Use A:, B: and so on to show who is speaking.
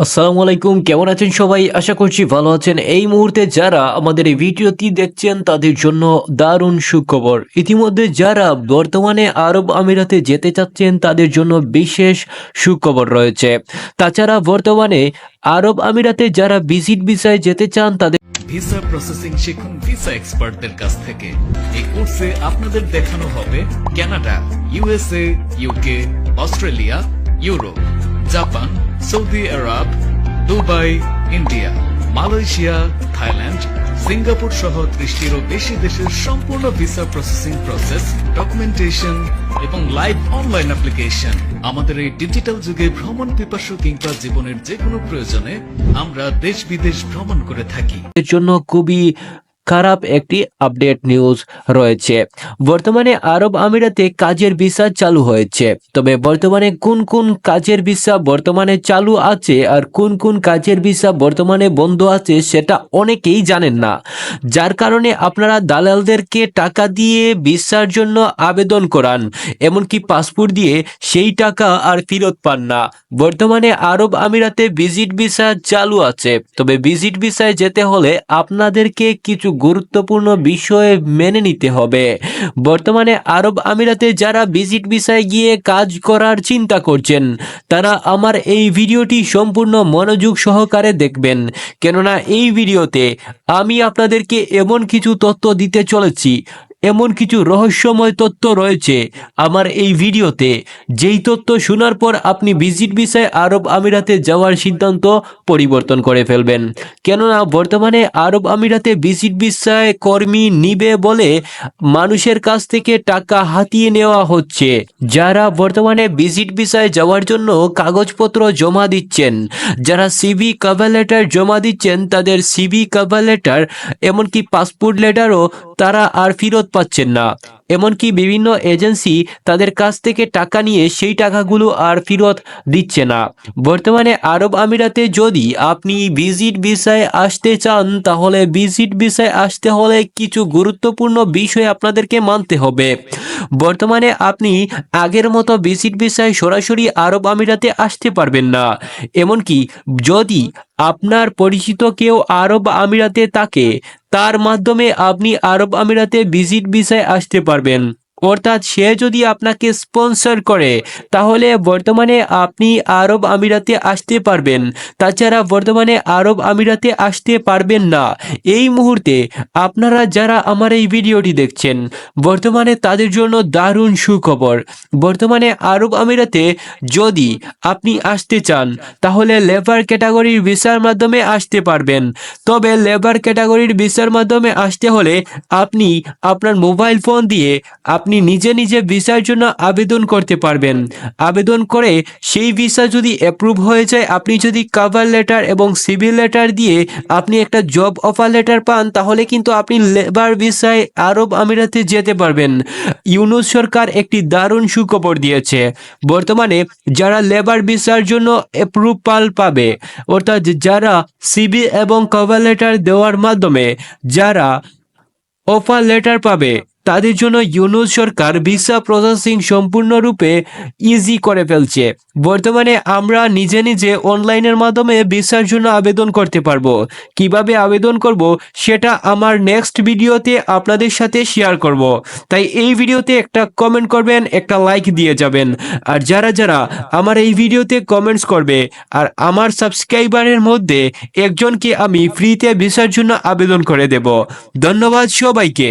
A: আসসালামু আলাইকুম, কেমন আছেন সবাই? আশা করছি ভালো আছেন। এই মুহূর্তে যারা আমাদের এই ভিডিওটি দেখছেন তাদের জন্য দারুণ সুখবর। ইতিমধ্যে যারা বর্তমানে আরব আমিরাতে যেতে চাচ্ছেন তাদের জন্য বিশেষ সুখবর রয়েছে। তাছাড়া বর্তমানে আরব আমিরাতে যারা ভিজিট ভিসায় যেতে চান তাদের
B: ভিসা প্রসেসিং শিখুন ভিসা এক্সপার্টদের কাছ থেকে। এই কোর্সে আপনাদের দেখানো হবে Canada, USA, UK, Australia, Europe, Japan, Saudi Arabia, Dubai, India, Malaysia, Thailand, Singapore সহ 30টিরও বেশি দেশের সম্পূর্ণ ভিসা প্রসেসিং প্রসেস, ডকুমেন্টেশন এবং লাইভ অনলাইন অ্যাপ্লিকেশন। আমাদের এই ডিজিটাল যুগে ভ্রমণ পিপাসু কিংবা জীবনের যে কোনো প্রয়োজনে আমরা দেশ বিদেশ ভ্রমণ করে থাকি।
A: জন্য খুবই খারাপ একটি আপডেট নিউজ রয়েছে। বর্তমানে আরব আমিরাতে কাজের ভিসা চালু হয়েছে, তবে বর্তমানে কোন কোন কাজের ভিসা বর্তমানে চালু আছে আর কোন কোন কাজের ভিসা বর্তমানে বন্ধ আছে সেটা অনেকেই জানেন না, যার কারণে আপনারা দালালদেরকে টাকা দিয়ে ভিসার জন্য আবেদন করান, এমনকি পাসপোর্ট দিয়ে সেই টাকা আর ফেরত পান না। বর্তমানে আরব আমিরাতে ভিজিট ভিসা চালু আছে, তবে ভিজিট ভিসায় যেতে হলে আপনাদেরকে কিছু গুরুত্বপূর্ণ বিষয় মেনে নিতে হবে। বর্তমানে আরব আমিরাতে যারা ভিজিট ভিসায় গিয়ে কাজ করার চিন্তা করছেন তারা আমার এই ভিডিওটি সম্পূর্ণ মনোযোগ সহকারে দেখবেন, কেননা এই ভিডিওতে আমি আপনাদেরকে এমন কিছু তথ্য দিতে চলেছি, এমন কিছু রহস্যময় তথ্য রয়েছে আমার এই ভিডিওতে, যেই তথ্য শোনার পর আপনি ভিজিট ভিসায় আরব আমিরাতে যাওয়ার সিদ্ধান্ত পরিবর্তন করে ফেলবেন। কেননা বর্তমানে আরব আমিরাতে ভিজিট ভিসায় কর্মী নিবে বলে মানুষের কাছ থেকে টাকা হাতিয়ে নেওয়া হচ্ছে। যারা বর্তমানে ভিজিট ভিসায় যাওয়ার জন্য কাগজপত্র জমা দিচ্ছেন, যারা সিভি কভার লেটার জমা দিচ্ছেন, তাদের সিভি কভার লেটার এমনকি পাসপোর্ট লেটারও তারা আর ফেরত পাচ্ছেন না। এমনকি বিভিন্ন এজেন্সি তাদের কাছ থেকে টাকা নিয়ে সেই টাকাগুলো আর ফেরত দিচ্ছে না। বর্তমানে আরব আমিরাতে যদি আপনি ভিজিট ভিসায় আসতে চান তাহলে ভিজিট ভিসায় আসতে হলে কিছু গুরুত্বপূর্ণ বিষয় আপনাদেরকে মানতে হবে। বর্তমানে আপনি আগের মতো ভিজিট ভিসায় সরাসরি আরব আমিরাতে আসতে পারবেন না। এমনকি যদি আপনার পরিচিত কেউ আরব আমিরাতে থাকে তার মাধ্যমে আপনি আরব আমিরাতে ভিজিট ভিসায় আসতে পারবেন, অর্থাৎ সে যদি আপনাকে স্পন্সর করে তাহলে বর্তমানে আপনি আরব আমিরাতে আসতে পারবেন। তাছাড়া বর্তমানে আরব আমিরাতে আসতে পারবেন না। এই মুহূর্তে আপনারা যারা আমার এই ভিডিওটি দেখছেন বর্তমানে তাদের জন্য দারুণ সুখবর। বর্তমানে আরব আমিরাতে যদি আপনি আসতে চান তাহলে লেবার ক্যাটাগরির ভিসার মাধ্যমে আসতে পারবেন। তবে লেবার ক্যাটাগরির ভিসার মাধ্যমে আসতে হলে আপনি আপনার মোবাইল ফোন দিয়ে আপনি নিজে নিজে ভিসার জন্য আবেদন করতে পারবেন। আবেদন করে সেই ভিসা যদি অ্যাপ্রুভ হয়ে যায়, আপনি যদি কভার লেটার এবং সিভি লেটার দিয়ে আপনি একটা জব অফার লেটার পান, তাহলে কিন্তু আপনি লেবার ভিসায় আরব আমিরাতে যেতে পারবেন। ইউনূস সরকার একটি দারুণ সুখবর দিয়েছে। বর্তমানে যারা লেবার ভিসার জন্য অ্যাপ্রুভাল পাবে, অর্থাৎ যারা সিভি এবং কভার লেটার দেওয়ার মাধ্যমে যারা অফার লেটার পাবে তাদের জন্য ইউনূস সরকার ভিসা প্রসেসিং সম্পূর্ণরূপে ইজি করে ফেলছে। বর্তমানে আমরা নিজে নিজে অনলাইনের মাধ্যমে ভিসার জন্য আবেদন করতে পারবো। কিভাবে আবেদন করব সেটা আমার নেক্সট ভিডিওতে আপনাদের সাথে শেয়ার করব। তাই এই ভিডিওতে একটা কমেন্ট করবেন, একটা লাইক দিয়ে যাবেন। আর যারা যারা আমার এই ভিডিওতে কমেন্টস করবে আর আমার সাবস্ক্রাইবারের মধ্যে একজনকে আমি ফ্রিতে ভিসার জন্য আবেদন করে দেব। ধন্যবাদ সবাইকে।